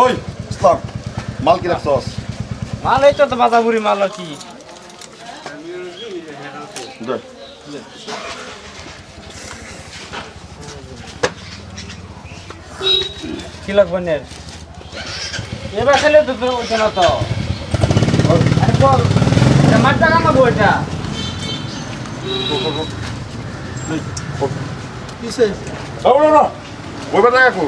ওই ইসলাম মাল কি রাখছস? মাল এই তো বাজাবুরি মাল আর কি। কি লাগবে নে? এবার খেলে তো তোর ওইটা না তো। আরে বল, এটা মাঠটা কাম করব এটা। কিসে? আরে না, ওই বেটা কাকু।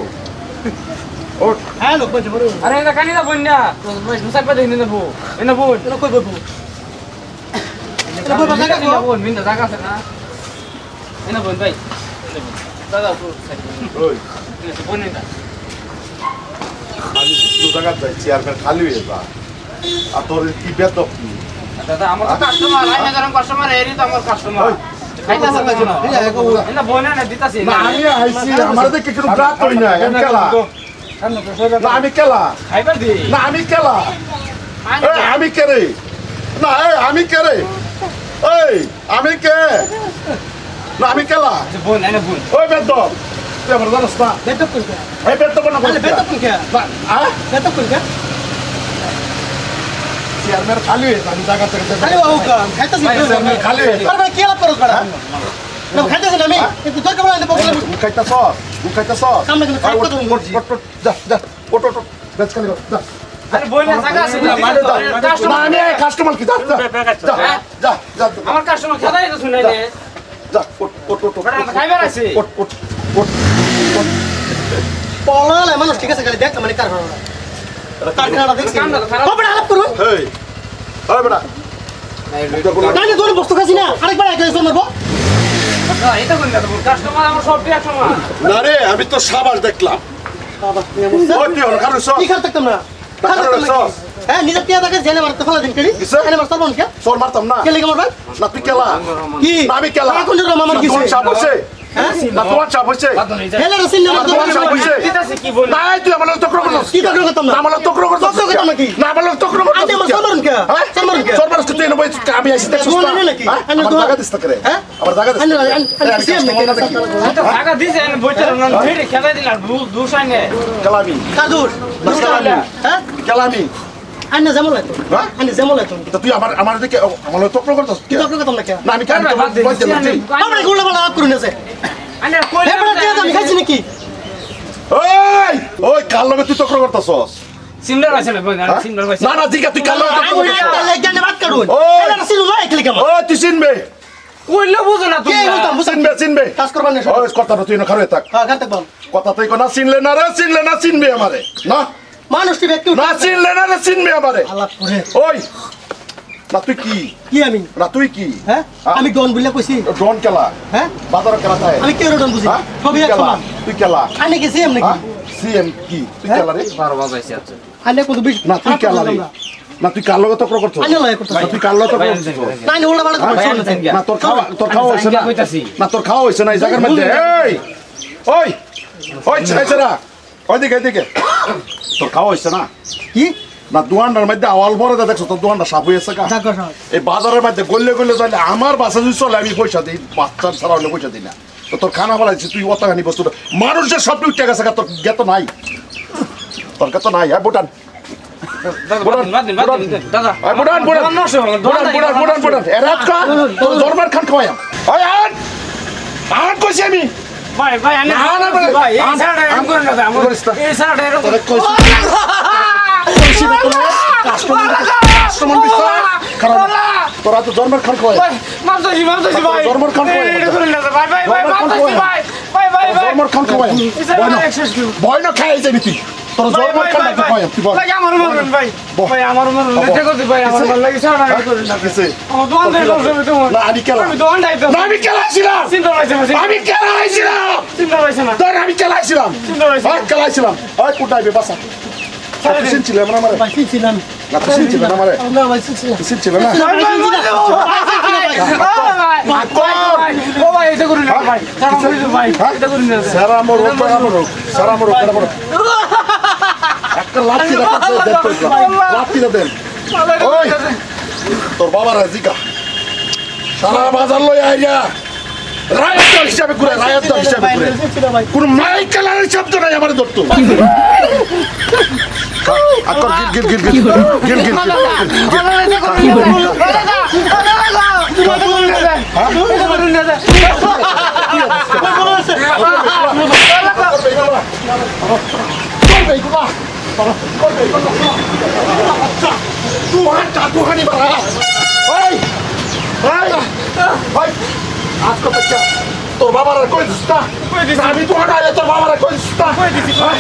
ও হ্যাঁ লোক বলছে বড়। আরে এটা কানি না বন্যা। তো মুসাক পা দেখি নেবো। এনে বোন, এটা কই বলবো? এটা বল বাসা কাকু। বোন বিন্দা জায়গা আছে না? এনে বোন ভাই। দাদা তো ওই বোন এটা। আমি দু জায়গা যাই চেয়ারম্যান খালি হয়ে যা। আর তোর কি বেতন কি? দাদা আমার কাস্টমার আইনা গরম কাস্টমার এরি তো আমার কাস্টমার খাইতাছ না এটা বনে না দিতাছি না আমি আইছি আমার দেখে কিছু ব্রাত হই না আমি কেলা না আমি কেলা খাইবার দি না আমি কেলা এই আমি কে রে না এই আমি কে রে এই আমি কে না আমি কেলা বোন এনে বোন ওই বেতন তুই আমার জানাস না বেতক কই এই বেতন না বেতক কই বেতক কই চেয়ারম্যান খালি হয়ে আমি জায়গা থেকে আরে বাবু কাম খাইতাছ না চেয়ারম্যান খালি হয়ে আরে ভাই কি লাভ করছ বড়া না খাইতাছ না আমি কিন্তু তোর কেমন আইতে বকলে খাইতাছ কাম না খাইতাছ যা যা ওটো ওটো বেচ খালি যা আরে বই না জায়গা আছে না আমি কাস্টমার কি যা যা যা আমার কাস্টমার খাদাই তো শুনাই দে যা ওটো বড়া খাইবার আছে ওট পলালে মানুষ ঠিক আছে খালি দেখ মানে কার কারখানা দেখছি কপড়া আলাপ করুন এই আরে বেটা কানে দোর বস্তু খাসি না আরেকবার আগে এসে মারবো না এটা কোন কথা কাস্টমার আমার সব ঠিক আছে না রে আমি তো সাবাস দেখলাম বাবা ওই তুই ওর কারণ সব কি করতে না হ্যাঁ নিজে টিয়া দেখে জেনে মারতে ফেলা দিন কেড়ি এনে মারতে পারবো না সর মারতাম না কে লেগে মারবা না তুই কেলা কি আমি কেলা কোন রকম আমার কি তোমার চাপ হইছে না তোমার চাপ হইছে হেলে রসিন না তোমার চাপ হইছে কি বল না তুই আমার তক্র করছিস কি তক্র করতাম না আমার তক্র করছিস তক্র করতাম নাকি না আমার তক্র করছিস আরে আমার সরমারুন কে সরমারুন কে সরমারুন কে তুই নবই আমি আইছি দেখছিস না আমার জায়গা দিস না করে হ্যাঁ আমার জায়গা দিস টাকা দিছে এনে বইতে না ফেরে খেলা দিলা দুসাইনে কালামি কাদুর হ্যাঁ কালামি আন্না জামল আইতো আন্না জামল আইতো তো তুই আমার দিকে আমার তক্র করছিস কি তক্র করতাম না কে না আমি কেন বলতে বলছি আমরা গুলা বলা আপ করুন আছে আন্না কইলে আমি খাইছি নাকি ওই ওই কাল লগে তুই তক্র করতেছস সিমলার আছে না সিমলার আছে না না দিকা তুই কাল লগে তক্র করতেছস তাহলে জ্ঞানে বাদ করুন এটা সিলু না একলি কেমন ওই তুই চিনবে কইলে বুঝো না তুমি চিনবে কাজ করবা না ওই কথা না তুই না খারে থাক হ্যাঁ কাটতে বল কথা তুই কোনা চিনলে না রে চিনবে আমারে না মানুষটি ব্যক্তি না চিনলে না রে চিনবে আমারে আলাপ করে ওই না তুই কি কি আমি না তুই কি হ্যাঁ আমি ডন বলে কইছি ড্রোন খেলা হ্যাঁ বাজার খেলা তাই আমি কেউ ডন বুঝি সবই এক সমান তুই খেলা আনে কি সিএম নাকি সিএম কি তুই খেলা রে 12 বাজাইছে আছে আনে কত বেশি না তুই খেলা রে না তুই কাল লগে তক্র করছস আনে লয় করছস না তুই কাল লগে তক্র করছস না নি ওলা বালা করছস না তোর খাওয়া হইছে না না তোর খাওয়া হইছে না এই জায়গার মধ্যে এই ওই ওই ছেড়া ওইদিকে তোর খাওয়া হইছে না কি না দোকানটার মধ্যে আওয়াল বড় দেখছো তোর দোকানটা সাপ হয়েছে কা এই বাজারের মধ্যে গল্লে যাইলে আমার বাসা যদি চলে আমি পয়সা দিই বাচ্চার ছাড়া হলে পয়সা দিই না তো তোর খানা ফলাইছি তুই অতখানি বস্তু মানুষের সব উঠে গেছে তোর গেত নাই তোর গেত নাই হ্যাঁ বুটান খান খাওয়াই কইছি আমি ভাই ভাই আনে ভাই এই সাড়া এরকম করে না আমর এই সাড়া এরকম কাস্টমার তোরা তো জন্মের খান খাওয়াই মামসাজি ভাই জন্মের খান খাওয়াই ভাই জন্মের খান খাওয়াই ভয় না খাই যাবি তুই তোর জন্মের খান খাওয়াই তুই বল আমার মরন ভাই আমার মরন লেটে করতে ভাই আমার ভালো লাগে সাড়া করে না কিসে আমার দোকান থেকে করবে তো না আমি কেলা আমি দোকান যাইতাম না আমি কেলাইছিলাম চিন্তা হইছে না আমি কেলাইছিলাম চিন্তা হইছে না তোর আমি কেলাইছিলাম কেলাইছিলাম ওই কোটাইবে বাসা তুই ছিল না আমারে বাকি ছিলাম না তুই ছিল না আমারে না ভাই ছিলাম তুই ছিল না ও ভাই এটা করুন না ভাই ভাই এটা করুন না সারা মোর একটা লাঠি দেন ওই তোর বাবার জিকা সারা বাজার লই আইয়া রায়ত দল হিসাবে ঘুরে রায়ত দল হিসাবে ঘুরে কোন মাইক কালারের শব্দ নাই আমার ধরতো আকর গিল গিল গিল গিল গিল তুহানি বাড়া আজকে বাচ্চা তোর বাবার কই দিস না আমি তো হাঁটা তোর বাবার কই দিস না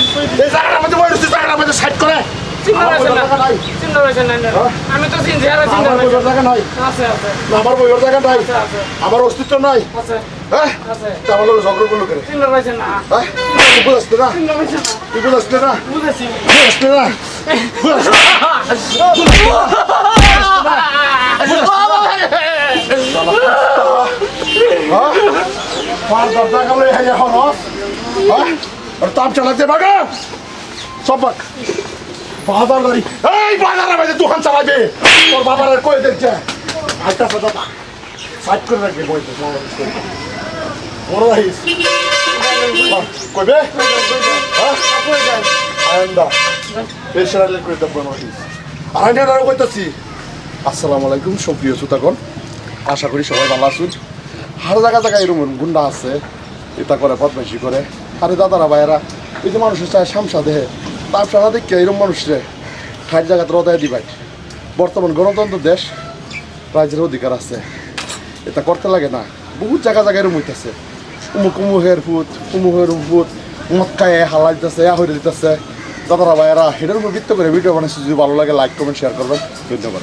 এই জায়গাটার মধ্যে বই দিস জায়গাটার মধ্যে সাইড করে আমি তো চিন্তা জায়গা নাই আছে আছে আমার বইয়ের জায়গা নাই আমার অস্তিত্ব নাই আছে হ্যাঁ আমার লোক ঝগড়া করলো করে চিন্তা পাইছেন না হ্যাঁ তুই বুঝাস না চিন্তা পাইছেন না তুই বুঝাস না বুঝেছি বুঝাস পাঁচ দরজা গেলে এখন আর তাপ চালাতে বাগা সব বাক বাজার গাড়ি এই বাজারের মধ্যে দোকান চালাবে তোর বাবার আর কই দেখছে আইটা সাদা সাইড করে রাখবে বইতে মনে রাখিস কইবে হ্যাঁ আয়ন্দা পেশারালে করে দেব মনে রাখিস আয়ন্দা আর কইতাছি আসসালামু আলাইকুম সুপ্রিয় শ্রোতাগণ আশা করি সবাই ভালো আছেন হার জায়গা জায়গায় এরকম গুন্ডা আছে এটা করে বদমাইশি করে আরে দাদারা ভাইয়েরা এই যে মানুষের চায় সামসা দেহে তার সারা দেখে এরকম মানুষরে ঠাইর জায়গাতে রদায় দিবাই বর্তমান গণতন্ত্র দেশ রাজ্যের অধিকার আছে এটা করতে লাগে না বহুত জায়গা জায়গায় এরকম হইতেছে উমুকের ফুট উমুকের ফুট মক্কায় হালা দিতেছে হয়ে দিতেছে দাদারা ভাইয়েরা এটার উপর ভিত্তি করে ভিডিও বানাইছি যদি ভালো লাগে লাইক কমেন্ট শেয়ার করবেন ধন্যবাদ